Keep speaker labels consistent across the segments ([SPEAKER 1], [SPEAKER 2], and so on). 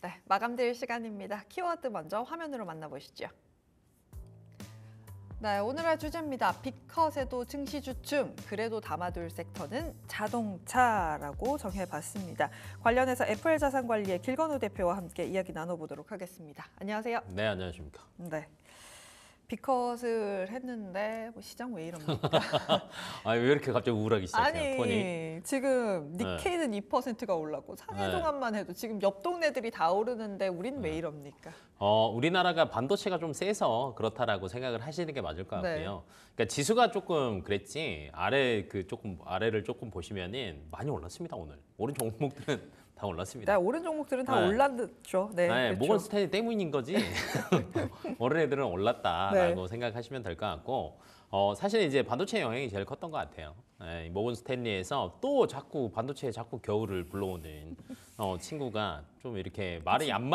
[SPEAKER 1] 네, 마감될 시간입니다. 키워드 먼저 화면으로 만나보시죠. 네, 오늘의 주제입니다. 빅컷에도 증시 주춤, 그래도 담아둘 섹터는 자동차라고 정해봤습니다. 관련해서 FL자산관리의 길건우 대표와 함께 이야기 나눠보도록 하겠습니다. 안녕하세요.
[SPEAKER 2] 네, 안녕하십니까.
[SPEAKER 1] 네, 빅컷을 했는데 뭐 시장 왜 이럽니까?
[SPEAKER 2] 왜 이렇게 갑자기 우울하기 시작해요, 톤이?
[SPEAKER 1] 아니, 지금 니케이는 2%가 올랐고 상해종합만 해도 지금 옆 동네들이 다 오르는데 우린 왜 이럽니까?
[SPEAKER 2] 우리나라가 반도체가 좀 세서 그렇다라고 생각을 하시는 게 맞을 것 같고요. 그러니까 지수가 조금 그랬지 아래를 조금 보시면은 많이 올랐습니다, 오늘. 오른 종목들은 다 올랐습니다.
[SPEAKER 1] 네, 오른 종목들은 다 올랐죠. 네, 그렇죠.
[SPEAKER 2] 모건 스탠리 때문인 거지. 오른 애들은 올랐다라고 생각하시면 될 것 같고, 사실 이제 반도체 영향이 제일 컸던 것 같아요. 모건 스탠리에서 또 자꾸 반도체에 자꾸 겨울을 불러오는 친구가 좀 이렇게 말이 안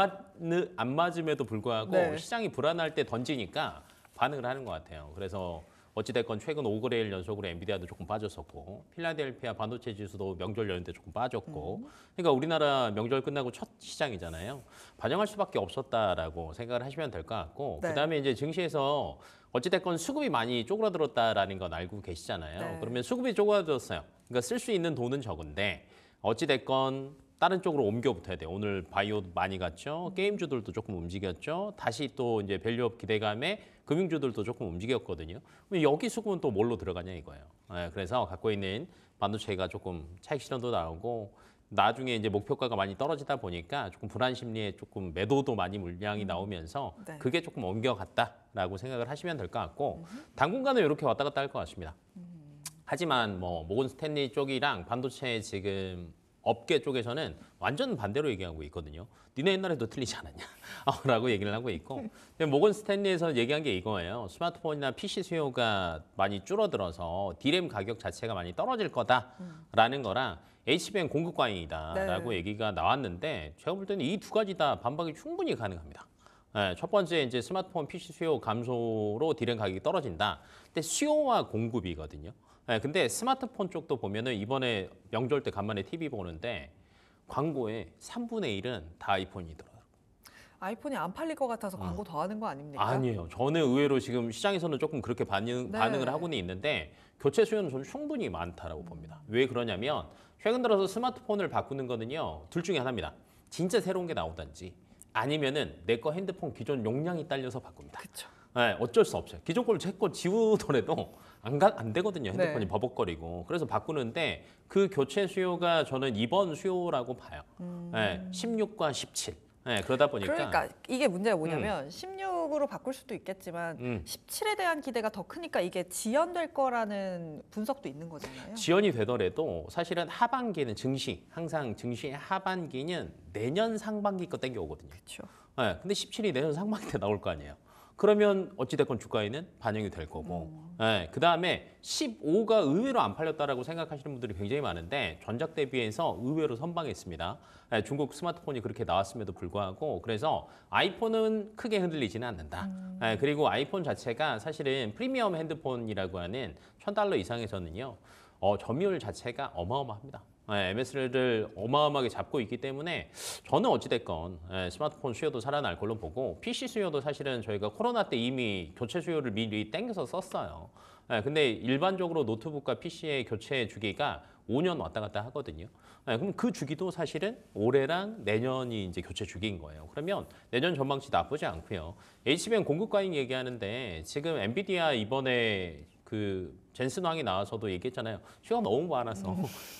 [SPEAKER 2] 맞음에도 불구하고 시장이 불안할 때 던지니까 반응을 하는 것 같아요. 그래서 어찌됐건 최근 5거래일 연속으로 엔비디아도 조금 빠졌었고 필라델피아 반도체 지수도 명절 연휴 때 조금 빠졌고 그러니까 우리나라 명절 끝나고 첫 시장이잖아요. 반영할 수밖에 없었다라고 생각을 하시면 될 것 같고 그다음에 이제 증시에서 어찌됐건 수급이 많이 쪼그라들었다라는 건 알고 계시잖아요. 그러면 수급이 쪼그라들었어요. 그러니까 쓸 수 있는 돈은 적은데 어찌됐건 다른 쪽으로 옮겨붙어야 돼요. 오늘 바이오도 많이 갔죠. 게임주들도 조금 움직였죠. 다시 또 이제 밸류업 기대감에 금융주들도 조금 움직였거든요. 그럼 여기 수급은 또 뭘로 들어가냐 이거예요. 그래서 갖고 있는 반도체가 조금 차익 실현도 나오고 나중에 이제 목표가가 많이 떨어지다 보니까 조금 불안 심리에 조금 매도도 많이 물량이 나오면서 그게 조금 옮겨갔다라고 생각을 하시면 될 것 같고 당분간은 이렇게 왔다 갔다 할 것 같습니다. 하지만 뭐 모건 스탠리 쪽이랑 반도체 지금 업계 쪽에서는 완전 반대로 얘기하고 있거든요. 니네 옛날에도 틀리지 않았냐? 라고 얘기를 하고 있고 모건 스탠리에서 얘기한 게 이거예요. 스마트폰이나 PC 수요가 많이 줄어들어서 D램 가격 자체가 많이 떨어질 거다라는 거랑 HBM 공급 과잉이다라고 얘기가 나왔는데 제가 볼 때는 이 두 가지 다 반박이 충분히 가능합니다. 첫 번째 이제 스마트폰 PC 수요 감소로 D램 가격이 떨어진다. 근데 수요와 공급이거든요. 근데 스마트폰 쪽도 보면은 이번에 명절 때 간만에 TV 보는데 광고에 3분의 1은 다 아이폰이더라고요.
[SPEAKER 1] 아이폰이 안 팔릴 것 같아서 광고 더 하는 거 아닙니까?
[SPEAKER 2] 아니에요. 저는 의외로 지금 시장에서는 조금 그렇게 반응을 하고는 있는데 교체 수요는 저는 충분히 많다라고 봅니다. 왜 그러냐면 최근 들어서 스마트폰을 바꾸는 거는요. 둘 중에 하나입니다. 진짜 새로운 게 나오든지 아니면은 내 거 핸드폰 기존 용량이 딸려서 바꿉니다.
[SPEAKER 1] 그렇죠.
[SPEAKER 2] 어쩔 수 없어요. 기존 걸 제 거 지우더라도 안 되거든요. 핸드폰이 버벅거리고. 그래서 바꾸는데 그 교체 수요가 저는 이번 수요라고 봐요. 16과 17. 그러다 보니까.
[SPEAKER 1] 그러니까 이게 문제가 뭐냐면 16으로 바꿀 수도 있겠지만 17에 대한 기대가 더 크니까 이게 지연될 거라는 분석도 있는 거잖아요.
[SPEAKER 2] 지연이 되더라도 사실은 하반기는 항상 증시의 하반기는 내년 상반기 거 땡겨오거든요.
[SPEAKER 1] 그렇죠.
[SPEAKER 2] 근데 17이 내년 상반기 때 나올 거 아니에요. 그러면 어찌됐건 주가에는 반영이 될 거고 그다음에 15가 의외로 안 팔렸다라고 생각하시는 분들이 굉장히 많은데 전작 대비해서 의외로 선방했습니다. 중국 스마트폰이 그렇게 나왔음에도 불구하고 그래서 아이폰은 크게 흔들리지는 않는다. 그리고 아이폰 자체가 사실은 프리미엄 핸드폰이라고 하는 $1,000 이상에서는요. 점유율 자체가 어마어마합니다. MS를 어마어마하게 잡고 있기 때문에 저는 어찌됐건 스마트폰 수요도 살아날 걸로 보고 PC 수요도 사실은 저희가 코로나 때 이미 교체 수요를 미리 땡겨서 썼어요. 근데 일반적으로 노트북과 PC의 교체 주기가 5년 왔다 갔다 하거든요. 그럼 그 주기도 사실은 올해랑 내년이 이제 교체 주기인 거예요. 그러면 내년 전망치 나쁘지 않고요. HBM 공급 과잉 얘기하는데 지금 엔비디아 이번에 그 젠슨 왕이 나와서도 얘기했잖아요. 수요가 너무 많아서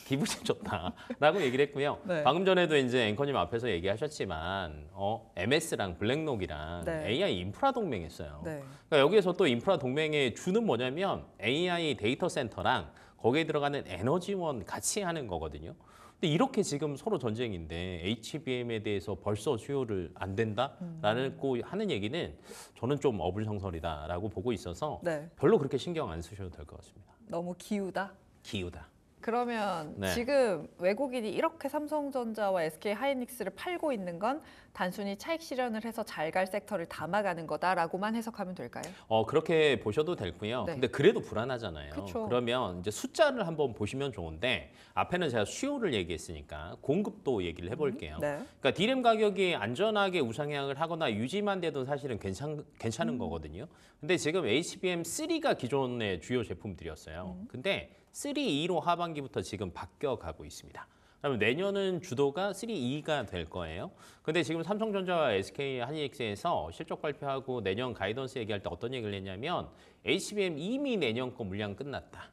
[SPEAKER 2] 기분이 좋다라고 얘기를 했고요. 방금 전에도 이제 앵커님 앞에서 얘기하셨지만 MS랑 블랙록이랑 AI 인프라 동맹했어요. 그러니까 여기에서 또 인프라 동맹의 주는 뭐냐면 AI 데이터 센터랑 거기에 들어가는 에너지원 같이 하는 거거든요. 근데 이렇게 지금 서로 전쟁인데 HBM에 대해서 벌써 수요를 안 된다라는 하는 얘기는 저는 좀 어불성설이다라고 보고 있어서 별로 그렇게 신경 안 쓰셔도 될 것 같습니다.
[SPEAKER 1] 너무 기우다?
[SPEAKER 2] 기우다.
[SPEAKER 1] 그러면
[SPEAKER 2] 네.
[SPEAKER 1] 지금 외국인이 이렇게 삼성전자와 SK하이닉스를 팔고 있는 건 단순히 차익 실현을 해서 잘 갈 섹터를 담아가는 거다라고만 해석하면 될까요?
[SPEAKER 2] 그렇게 보셔도 되고요.
[SPEAKER 1] 네.
[SPEAKER 2] 근데 그래도 불안하잖아요.
[SPEAKER 1] 그쵸.
[SPEAKER 2] 그러면 이제 숫자를 한번 보시면 좋은데 앞에는 제가 수요를 얘기했으니까 공급도 얘기를 해볼게요.
[SPEAKER 1] 네.
[SPEAKER 2] 그러니까 D램 가격이 안전하게 우상향을 하거나 유지만 돼도 사실은 괜찮은 거거든요. 근데 지금 HBM3가 기존의 주요 제품들이었어요. 근데 3E로 하반기부터 지금 바뀌어가고 있습니다. 그러면 내년은 주도가 3E가 될 거예요. 근데 지금 삼성전자와 SK 하이닉스에서 실적 발표하고 내년 가이던스 얘기할 때 어떤 얘기를 했냐면 HBM 이미 내년 거 물량 끝났다.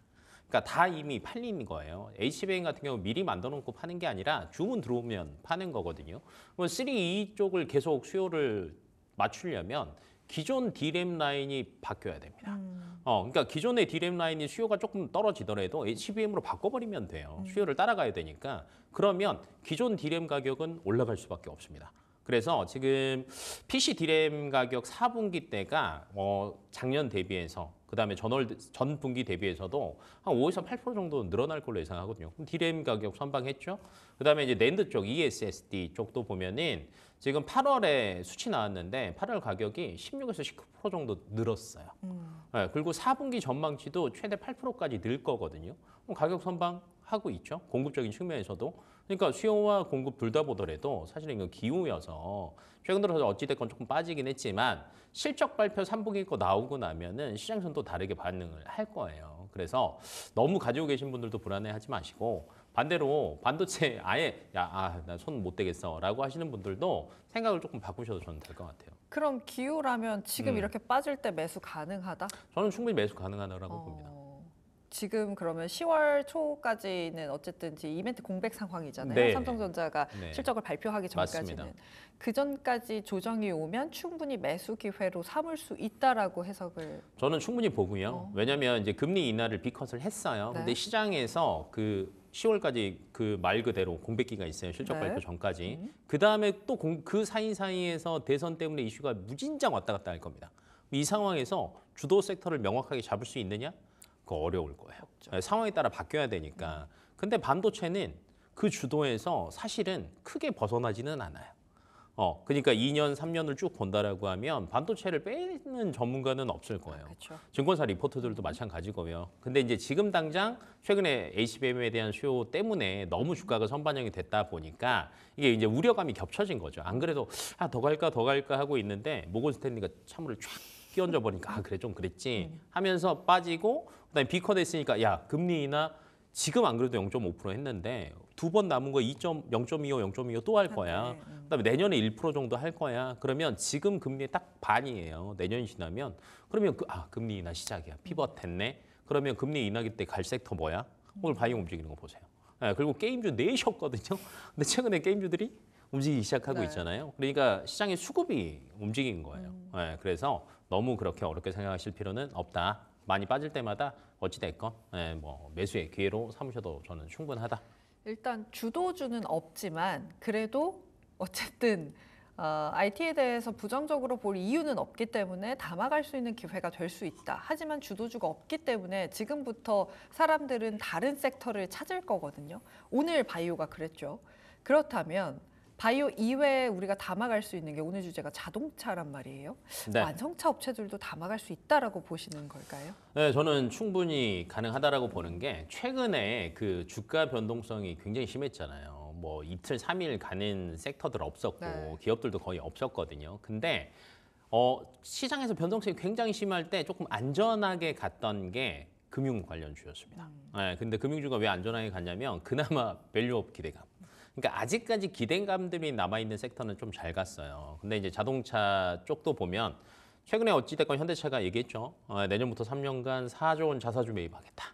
[SPEAKER 2] 그러니까 다 이미 팔린 거예요. HBM 같은 경우 미리 만들어 놓고 파는 게 아니라 주문 들어오면 파는 거거든요. 그럼 3E 쪽을 계속 수요를 맞추려면 기존 D램 라인이 바뀌어야 됩니다. 그러니까 기존의 D램 라인이 수요가 조금 떨어지더라도 HBM으로 바꿔버리면 돼요. 수요를 따라가야 되니까. 그러면 기존 D램 가격은 올라갈 수밖에 없습니다. 그래서 지금 PC D램 가격 4분기 때가 작년 대비해서 그다음에 전 분기 대비해서도 한 5에서 8% 정도 늘어날 걸로 예상하거든요. 그럼 D램 가격 선방했죠. 그다음에 이제 낸드 쪽 ESSD 쪽도 보면은 지금 8월에 수치 나왔는데 8월 가격이 16에서 19% 정도 늘었어요. 네, 그리고 4분기 전망치도 최대 8%까지 늘 거거든요. 그럼 가격 선방하고 있죠. 공급적인 측면에서도. 그러니까 수요와 공급 둘 다 보더라도 사실은 이건 기후여서 최근 들어서 어찌됐건 조금 빠지긴 했지만 실적 발표 3분기 거 나오고 나면은 시장에서는 또 다르게 반응을 할 거예요. 그래서 너무 가지고 계신 분들도 불안해하지 마시고 반대로 반도체 아예 나 손 못 대겠어라고 하시는 분들도 생각을 조금 바꾸셔도 저는 될 것 같아요.
[SPEAKER 1] 그럼 기후라면 지금 이렇게 빠질 때 매수 가능하다?
[SPEAKER 2] 저는 충분히 매수 가능하다고 봅니다.
[SPEAKER 1] 지금 그러면 10월 초까지는 어쨌든 지금 이벤트 공백 상황이잖아요.
[SPEAKER 2] 네.
[SPEAKER 1] 삼성전자가
[SPEAKER 2] 네.
[SPEAKER 1] 실적을 발표하기 전까지는.
[SPEAKER 2] 맞습니다.
[SPEAKER 1] 그 전까지 조정이 오면 충분히 매수 기회로 삼을 수 있다라고 해석을.
[SPEAKER 2] 저는 충분히 보고요. 왜냐하면 이제 금리 인하를 비컷을 했어요.
[SPEAKER 1] 네.
[SPEAKER 2] 근데 시장에서 그 10월까지 그 말 그대로 공백기가 있어요. 실적
[SPEAKER 1] 네.
[SPEAKER 2] 발표 전까지. 그 다음에 또 그 사이사이에서 대선 때문에 이슈가 무진장 왔다 갔다 할 겁니다. 이 상황에서 주도 섹터를 명확하게 잡을 수 있느냐? 그거 어려울 거예요. 네, 상황에 따라 바뀌어야 되니까. 근데 반도체는 그 주도에서 사실은 크게 벗어나지는 않아요. 그러니까 2년, 3년을 쭉 본다라고 하면 반도체를 빼는 전문가는 없을 거예요.
[SPEAKER 1] 그렇죠.
[SPEAKER 2] 증권사 리포트들도 마찬가지고요. 근데 이제 지금 당장 최근에 HBM에 대한 수요 때문에 너무 주가가 선반영이 됐다 보니까 이게 이제 우려감이 겹쳐진 거죠. 안 그래도 더 갈까 하고 있는데 모건 스탠리가 찬물을 쫙 끼얹어 버리니까 그래 좀 그랬지 하면서 빠지고 그다음에 비커 됐으니까 금리 인하 지금 안 그래도 0.5% 했는데 두 번 남은 거 0.25, 0.25 또 할 거야. 그다음에 내년에 1% 정도 할 거야. 그러면 지금 금리 딱 반이에요. 내년이 지나면 그러면 금리 인하 시작이야. 피벗 됐네. 그러면 금리 인하기 때 갈 섹터 뭐야? 오늘 바이오 움직이는 거 보세요. 네, 그리고 게임주 내셨거든요. 근데 최근에 게임주들이 움직이기 시작하고
[SPEAKER 1] 네.
[SPEAKER 2] 있잖아요. 그러니까 시장의 수급이 움직인 거예요. 네, 그래서 너무 그렇게 어렵게 생각하실 필요는 없다. 많이 빠질 때마다 어찌됐건 매수의 기회로 삼으셔도 저는 충분하다.
[SPEAKER 1] 일단 주도주는 없지만 그래도 어쨌든 IT에 대해서 부정적으로 볼 이유는 없기 때문에 담아갈 수 있는 기회가 될 수 있다. 하지만 주도주가 없기 때문에 지금부터 사람들은 다른 섹터를 찾을 거거든요. 오늘 바이오가 그랬죠. 그렇다면 바이오 이외에 우리가 담아갈 수 있는 게 오늘 주제가 자동차란 말이에요.
[SPEAKER 2] 네.
[SPEAKER 1] 완성차 업체들도 담아갈 수 있다라고 보시는 걸까요?
[SPEAKER 2] 네, 저는 충분히 가능하다라고 보는 게 최근에 그 주가 변동성이 굉장히 심했잖아요. 뭐 이틀, 3일 가는 섹터들 없었고
[SPEAKER 1] 네.
[SPEAKER 2] 기업들도 거의 없었거든요. 근데 시장에서 변동성이 굉장히 심할 때 조금 안전하게 갔던 게 금융 관련주였습니다. 네, 근데 금융주가 왜 안전하게 갔냐면 그나마 밸류업 기대감. 그러니까 아직까지 기대감들이 남아있는 섹터는 좀 잘 갔어요. 근데 이제 자동차 쪽도 보면 최근에 어찌됐건 현대차가 얘기했죠. 내년부터 3년간 4조 원 자사주 매입하겠다.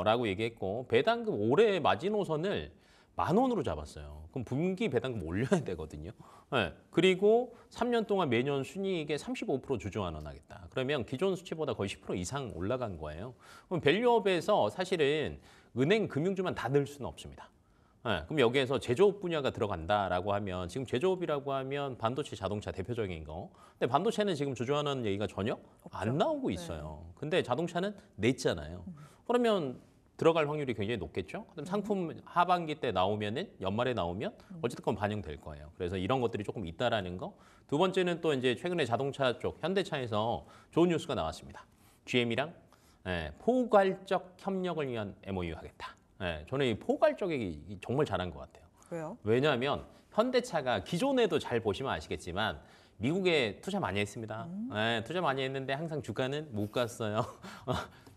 [SPEAKER 2] 라고 얘기했고 배당금 올해 마지노선을 10,000원으로 잡았어요. 그럼 분기 배당금 올려야 되거든요. 네. 그리고 3년 동안 매년 순이익의 35% 주주환원하겠다. 그러면 기존 수치보다 거의 10% 이상 올라간 거예요. 그럼 밸류업에서 사실은 은행, 금융주만 다 늘 수는 없습니다. 네, 그럼 여기에서 제조업 분야가 들어간다라고 하면 지금 제조업이라고 하면 반도체, 자동차 대표적인 거. 근데 반도체는 지금 주저하는 얘기가 전혀 안 나오고 있어요. 근데 자동차는 냈잖아요. 그러면 들어갈 확률이 굉장히 높겠죠. 그럼 상품 하반기 때 나오면은 연말에 나오면 어쨌든 반영될 거예요. 그래서 이런 것들이 조금 있다라는 거. 두 번째는 또 이제 최근에 자동차 쪽 현대차에서 좋은 뉴스가 나왔습니다. GM이랑 포괄적 협력을 위한 MOU 하겠다. 저는 이 포괄적이 정말 잘한 것 같아요.
[SPEAKER 1] 왜요?
[SPEAKER 2] 왜냐하면 현대차가 기존에도 잘 보시면 아시겠지만 미국에 투자 많이 했습니다. 투자 많이 했는데 항상 주가는 못 갔어요.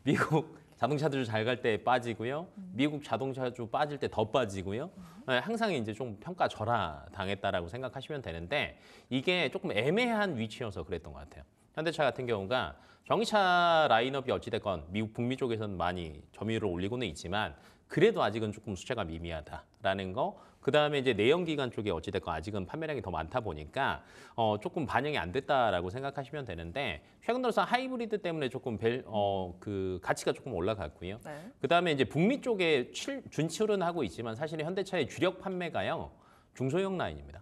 [SPEAKER 2] 미국 자동차주 잘 갈 때 빠지고요. 미국 자동차주 빠질 때 더 빠지고요. 항상 이제 좀 평가 절하 당했다라고 생각하시면 되는데 이게 조금 애매한 위치여서 그랬던 것 같아요. 현대차 같은 경우가 전기차 라인업이 어찌됐건 미국 북미 쪽에서는 많이 점유율을 올리고는 있지만 그래도 아직은 조금 숫자가 미미하다라는 거. 그다음에 이제 내연기관 쪽에 어찌됐건 아직은 판매량이 더 많다 보니까 조금 반영이 안 됐다라고 생각하시면 되는데 최근 들어서 하이브리드 때문에 조금 그 가치가 조금 올라갔고요.
[SPEAKER 1] 네.
[SPEAKER 2] 그다음에 이제 북미 쪽에 준출은 하고 있지만 사실은 현대차의 주력 판매가요 중소형 라인입니다.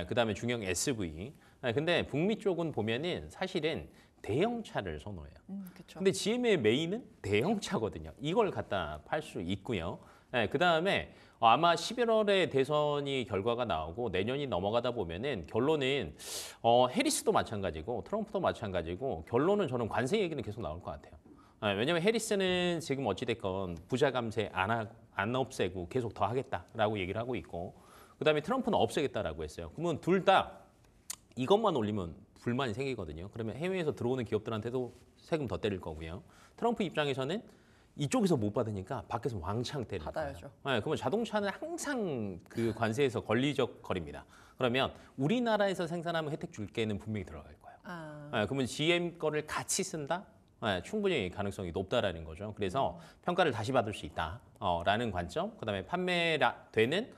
[SPEAKER 2] 그다음에 중형 SUV. 근데 북미 쪽은 보면은 사실은 대형차를 선호해요.
[SPEAKER 1] 그렇죠.
[SPEAKER 2] 근데 GM의 메인은 대형차거든요. 이걸 갖다 팔 수 있고요. 그다음에 아마 11월에 대선이 결과가 나오고 내년이 넘어가다 보면은 결론은 해리스도 마찬가지고 트럼프도 마찬가지고 결론은 저는 관세 얘기는 계속 나올 것 같아요. 왜냐하면 해리스는 지금 어찌됐건 부자 감세 안 없애고 계속 더 하겠다라고 얘기를 하고 있고 그다음에 트럼프는 없애겠다라고 했어요. 그러면 둘 다 이것만 올리면 불만이 생기거든요. 그러면 해외에서 들어오는 기업들한테도 세금 더 때릴 거고요. 트럼프 입장에서는 이쪽에서 못 받으니까 밖에서 왕창 때릴
[SPEAKER 1] 받아야죠.
[SPEAKER 2] 거예요. 그러면 자동차는 항상 그 관세에서 권리적거립니다. 그러면 우리나라에서 생산하면 혜택 줄게는 분명히 들어갈 거예요. 그러면 GM 거를 같이 쓴다? 충분히 가능성이 높다라는 거죠. 그래서 평가를 다시 받을 수 있다라는 관점. 그다음에 판매되는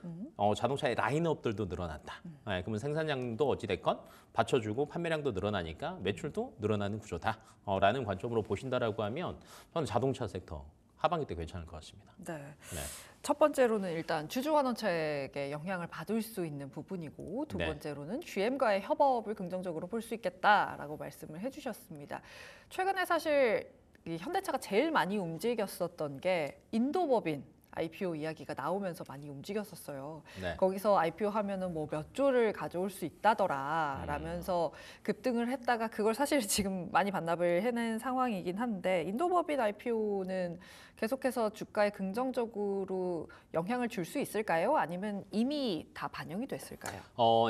[SPEAKER 2] 자동차의 라인업들도 늘어났다. 그러면 생산량도 어찌됐건 받쳐주고 판매량도 늘어나니까 매출도 늘어나는 구조다라는 관점으로 보신다라고 하면 저는 자동차 섹터 하반기 때 괜찮을 것 같습니다.
[SPEAKER 1] 네.
[SPEAKER 2] 네.
[SPEAKER 1] 첫 번째로는 일단 주주환원책에 영향을 받을 수 있는 부분이고 두
[SPEAKER 2] 네.
[SPEAKER 1] 번째로는 GM과의 협업을 긍정적으로 볼 수 있겠다라고 말씀을 해주셨습니다. 최근에 사실 이 현대차가 제일 많이 움직였었던 게 인도법인 IPO 이야기가 나오면서 많이 움직였었어요.
[SPEAKER 2] 네.
[SPEAKER 1] 거기서 IPO 하면은 뭐 몇 조를 가져올 수 있다더라 라면서 급등을 했다가 그걸 사실 지금 많이 반납을 해낸 상황이긴 한데 인도법인 IPO는 계속해서 주가에 긍정적으로 영향을 줄 수 있을까요? 아니면 이미 다 반영이 됐을까요?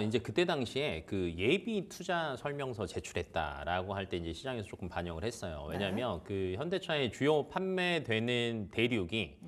[SPEAKER 2] 이제 그때 당시에 그 예비 투자 설명서 제출했다라고 할 때 이제 시장에서 조금 반영을 했어요. 왜냐하면 그 현대차의 주요 판매되는 대륙이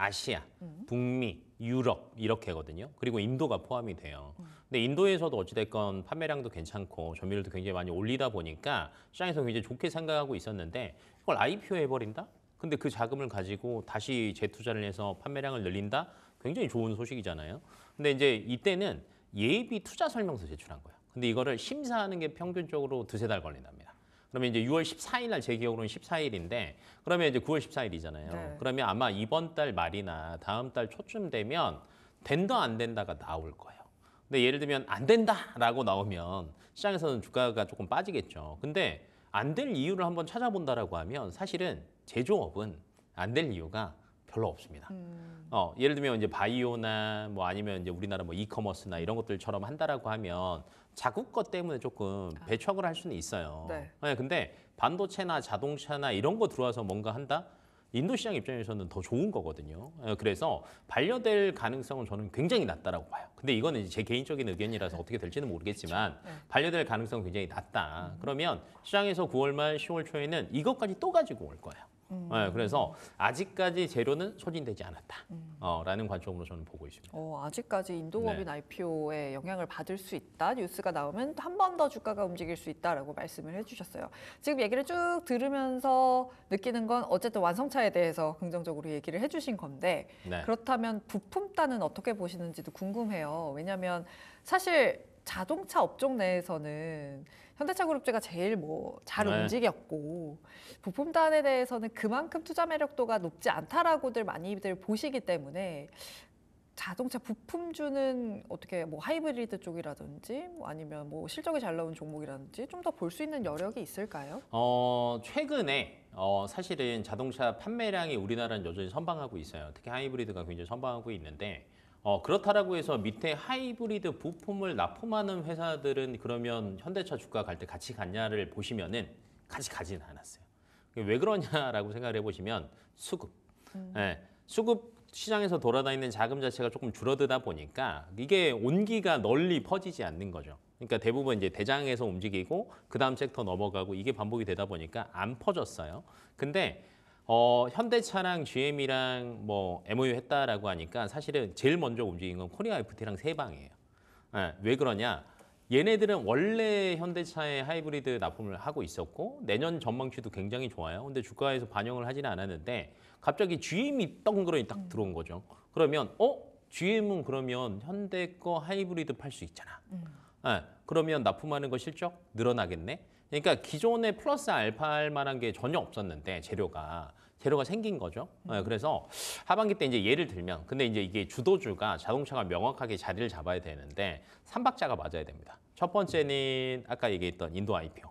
[SPEAKER 2] 아시아, 북미, 유럽 이렇게거든요. 그리고 인도가 포함이 돼요. 근데 인도에서도 어찌됐건 판매량도 괜찮고 점유율도 굉장히 많이 올리다 보니까 시장에서 굉장히 좋게 생각하고 있었는데 이걸 IPO 해버린다? 근데 그 자금을 가지고 다시 재투자를 해서 판매량을 늘린다? 굉장히 좋은 소식이잖아요. 근데 이제 이때는 예비 투자 설명서 제출한 거예요. 근데 이거를 심사하는 게 평균적으로 두세 달 걸린답니다. 그러면 이제 6월 14일 날 제 기억으로는 14일인데 그러면 이제 9월 14일이잖아요.
[SPEAKER 1] 네.
[SPEAKER 2] 그러면 아마 이번 달 말이나 다음 달 초쯤 되면 된다 안 된다가 나올 거예요. 근데 예를 들면 안 된다라고 나오면 시장에서는 주가가 조금 빠지겠죠. 근데 안 될 이유를 한번 찾아본다라고 하면 사실은 제조업은 안 될 이유가 별로 없습니다. 예를 들면 이제 바이오나 뭐 아니면 이제 우리나라 뭐 이커머스나 이런 것들처럼 한다라고 하면 자국 것 때문에 조금 배척을 할 수는 있어요.
[SPEAKER 1] 네.
[SPEAKER 2] 근데 반도체나 자동차나 이런 거 들어와서 뭔가 한다? 인도 시장 입장에서는 더 좋은 거거든요. 그래서 반려될 가능성은 저는 굉장히 낮다라고 봐요. 근데 이거는 이제 제 개인적인 의견이라서 어떻게 될지는 모르겠지만
[SPEAKER 1] 네.
[SPEAKER 2] 반려될 가능성은 굉장히 낮다. 그러면 시장에서 9월 말 10월 초에는 이것까지 또 가지고 올 거예요. 그래서 아직까지 재료는 소진되지 않았다라는 관점으로 저는 보고 있습니다.
[SPEAKER 1] 아직까지 인도법인
[SPEAKER 2] 네.
[SPEAKER 1] IPO에 영향을 받을 수 있다. 뉴스가 나오면 한 번 더 주가가 움직일 수 있다라고 말씀을 해주셨어요. 지금 얘기를 쭉 들으면서 느끼는 건 어쨌든 완성차에 대해서 긍정적으로 얘기를 해주신 건데
[SPEAKER 2] 네.
[SPEAKER 1] 그렇다면 부품단은 어떻게 보시는지도 궁금해요. 왜냐하면 사실 자동차 업종 내에서는 현대차 그룹주가 제일 뭐 잘
[SPEAKER 2] 네.
[SPEAKER 1] 움직였고 부품단에 대해서는 그만큼 투자 매력도가 높지 않다라고들 많이들 보시기 때문에 자동차 부품주는 어떻게 뭐 하이브리드 쪽이라든지 뭐 아니면 뭐 실적이 잘 나온 종목이라든지 좀 더 볼 수 있는 여력이 있을까요?
[SPEAKER 2] 최근에 사실은 자동차 판매량이 우리나라는 여전히 선방하고 있어요. 특히 하이브리드가 굉장히 선방하고 있는데 그렇다라고 해서 밑에 하이브리드 부품을 납품하는 회사들은 그러면 현대차 주가 갈 때 같이 갔냐를 보시면은 같이 가지는 않았어요. 왜 그러냐라고 생각을 해보시면 수급. 예, 수급 시장에서 돌아다니는 자금 자체가 조금 줄어들다 보니까 이게 온기가 널리 퍼지지 않는 거죠. 그러니까 대부분 이제 대장에서 움직이고 그 다음 섹터 넘어가고 이게 반복이 되다 보니까 안 퍼졌어요. 근데 현대차랑 GM이랑 뭐 MOU 했다라고 하니까 사실은 제일 먼저 움직인 건 코리아 FT랑 세방이에요. 예, 왜 그러냐? 얘네들은 원래 현대차의 하이브리드 납품을 하고 있었고 내년 전망치도 굉장히 좋아요. 근데 주가에서 반영을 하지는 않았는데 갑자기 GM이 덩그러니 딱 들어온 거죠. 그러면 GM은 그러면 현대 거 하이브리드 팔 수 있잖아. 그러면 납품하는 거 실적 늘어나겠네. 그러니까 기존에 플러스 알파할 만한 게 전혀 없었는데 재료가 생긴 거죠. 그래서 하반기 때 이제 예를 들면 근데 이제 이게 주도주가 자동차가 명확하게 자리를 잡아야 되는데 3박자가 맞아야 됩니다. 첫 번째는 아까 얘기했던 인도 IPO.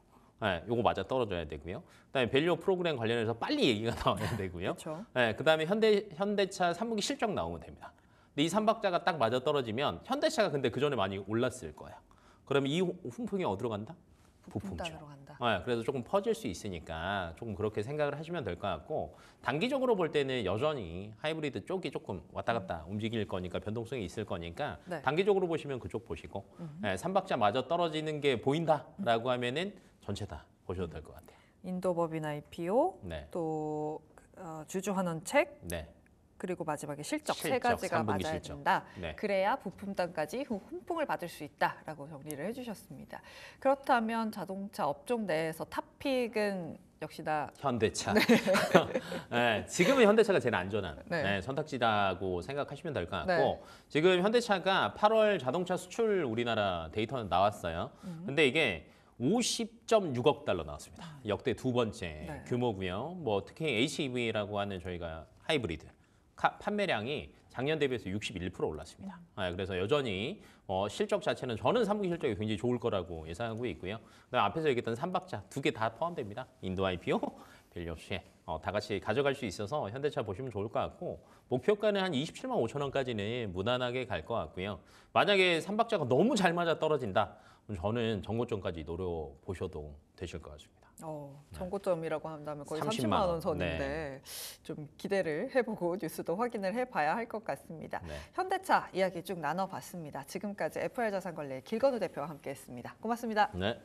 [SPEAKER 2] 요거 맞아 떨어져야 되고요. 그다음에 밸류 프로그램 관련해서 빨리 얘기가 나와야 되고요.
[SPEAKER 1] 그렇죠.
[SPEAKER 2] 그다음에 현대차 3분기 실적 나오면 됩니다. 근데 이 3박자가 딱 맞아 떨어지면 현대차가 근데 그 전에 많이 올랐을 거예요. 그러면 이 훈풍이 어디로 간다? 부품주.
[SPEAKER 1] 부품단으로 간다.
[SPEAKER 2] 그래서 조금 퍼질 수 있으니까 조금 그렇게 생각을 하시면 될 것 같고 단기적으로 볼 때는 여전히 하이브리드 쪽이 조금 왔다 갔다 움직일 거니까 변동성이 있을 거니까
[SPEAKER 1] 네.
[SPEAKER 2] 단기적으로 보시면 그쪽 보시고 3박자 마저 떨어지는 게 보인다라고 하면은 전체 다 보셔도 될 것 같아요.
[SPEAKER 1] 인도법인 IPO,
[SPEAKER 2] 네.
[SPEAKER 1] 또 주주환원책,
[SPEAKER 2] 네.
[SPEAKER 1] 그리고 마지막에 실적 세
[SPEAKER 2] 실적,
[SPEAKER 1] 가지가
[SPEAKER 2] 3분기
[SPEAKER 1] 맞아야
[SPEAKER 2] 실적.
[SPEAKER 1] 된다.
[SPEAKER 2] 네.
[SPEAKER 1] 그래야 부품단까지 훈풍을 받을 수 있다라고 정리를 해주셨습니다. 그렇다면 자동차 업종 내에서 탑픽은 역시나
[SPEAKER 2] 현대차. 네, 지금은 현대차가 제일 안전한
[SPEAKER 1] 네.
[SPEAKER 2] 선택지라고 생각하시면 될 것 같고
[SPEAKER 1] 네.
[SPEAKER 2] 지금 현대차가 8월 자동차 수출 우리나라 데이터는 나왔어요. 근데 이게 50.6억 달러 나왔습니다. 역대 두 번째
[SPEAKER 1] 네.
[SPEAKER 2] 규모고요. 뭐 특히 HEV라고 하는 저희가 하이브리드 판매량이 작년 대비해서 61% 올랐습니다. 그래서 여전히 실적 자체는 저는 3분기 실적이 굉장히 좋을 거라고 예상하고 있고요. 그다음 앞에서 얘기했던 3박자 두 개 다 포함됩니다. 인도 IPO, 밸류 없이 다 같이 가져갈 수 있어서 현대차 보시면 좋을 것 같고 목표가는 한 27만 5천 원까지는 무난하게 갈 것 같고요. 만약에 3박자가 너무 잘 맞아 떨어진다, 그럼 저는 정고점까지 노려보셔도 되실 것 같습니다.
[SPEAKER 1] 정고점이라고 한다면 거의
[SPEAKER 2] 30만
[SPEAKER 1] 30만
[SPEAKER 2] 원.
[SPEAKER 1] 원 선인데 좀 기대를 해보고 뉴스도 확인을 해봐야 할 것 같습니다.
[SPEAKER 2] 네.
[SPEAKER 1] 현대차 이야기 쭉 나눠봤습니다. 지금까지 FR자산관리의 길건우 대표와 함께했습니다. 고맙습니다.
[SPEAKER 2] 네.